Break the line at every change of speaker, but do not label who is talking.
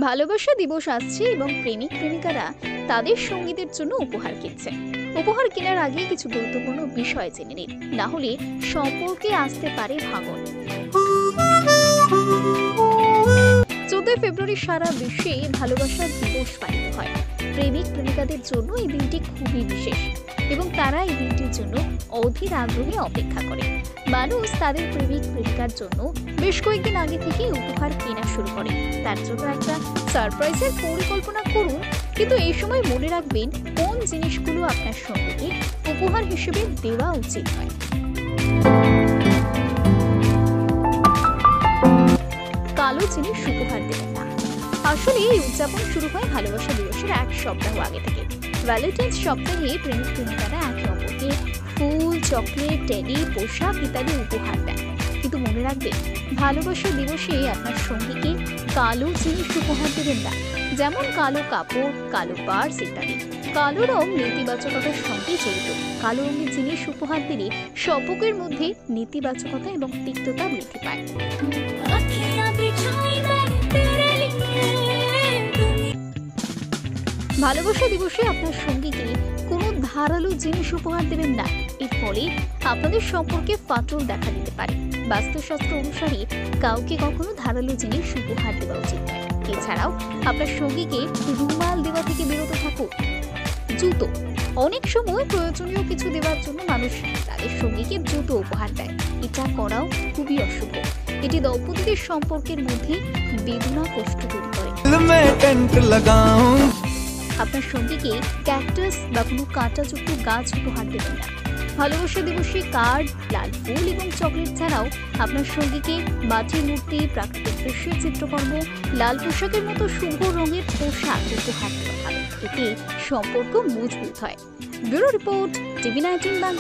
ভালোবাসা দিবস আসছে এবং প্রেমিক প্রেমিকারা তাদের সঙ্গীদের জন্য উপহার কিনছে। উপহার কেনার আগে কিছু গুরুত্বপূর্ণ বিষয় জেনে নিন, না হলে সম্পর্কে আসতে পারে ভাঙন। 14 ফেব্রুয়ারি সারা বিশ্বে ভালোবাসা দিবস পালিত হয়। প্রেমিক প্রেমিকাদের জন্য এই দিনটি খুবই বিশেষ এবং তারা এই দিনটির জন্য অধীর আগ্রহে অপেক্ষা করে। মানুষ তাদের প্রেমিক প্রেমিকার জন্য বেশ কয়েকদিন আগে থেকে উপহার কেনা শুরু করে। তার জন্য একটা সারপ্রাইজের পরিকল্পনা করুন, কিন্তু এই সময় মনে রাখবেন কোন জিনিসগুলো আপনার সঙ্গীকে উপহার হিসেবে দেওয়া উচিত নয়। কালো জিনিস উপহার দেবেন না। আসলে এই উদযাপন শুরু হয় ভালোবাসা দিবসের এক সপ্তাহ আগে থেকে। ভ্যালেন্টাইন্স সপ্তাহে প্রেমিক প্রেমিকারা একে অপরকে ফুল, চকলেট, টেডি, পোশাক ইত্যাদি উপহার দেন। কিন্তু মনে রাখবেন, ভালোবাসা দিবসে আপনার সঙ্গীকে কালো জিনিস উপহার দেবেন না, যেমন কালো কাপড়, কালো পার্স ইত্যাদি। কালো রং নেতিবাচকতার সঙ্গে জড়িত। কালো রঙের জিনিস উপহার দিলে সম্পর্কের মধ্যে নেতিবাচকতা এবং তিক্ততা বৃদ্ধি পায়। ভালোবাসা দিবসে আপনার সঙ্গীকে কোনো ধারালো জিনিস উপহার দেবেন না। এর ফলে আপনাদের সম্পর্কে ফাটল দেখা দিতে পারে। বাস্তুশাস্ত্র অনুসারে কাউকে কখনো ধারালো জিনিস উপহার দেওয়া উচিত নয়। এছাড়াও আপনার সঙ্গীকে রুমাল দেওয়া থেকে বিরত থাকুন। জুতো, অনেক সময় প্রয়োজনীয় কিছু দেওয়ার জন্য মানুষ তাদের সঙ্গীকে জুতো উপহার দেয়। এটা করাও খুবই অশুভ। এটি দম্পতিদের সম্পর্কের মধ্যে বেদনা, কষ্ট তৈরি করে। আপনার সঙ্গীকে ক্যাকটাস বা কোনো কাঁটাযুক্ত গাছ উপহার দেবেন না। ভালোবাসা দিবসে কার্ড, লাল ফুল এবং চকলেট ছাড়াও আপনার সঙ্গীকে মাটির মূর্তি, প্রাকৃতিক দৃশ্যের চিত্রকর্ম, লাল পোশাকের মতো শুভ রঙের পোশাক উপহার দেওয়া ভালো। এতে সম্পর্ক মজবুত হয়। Bureau report, TV19 Bangla.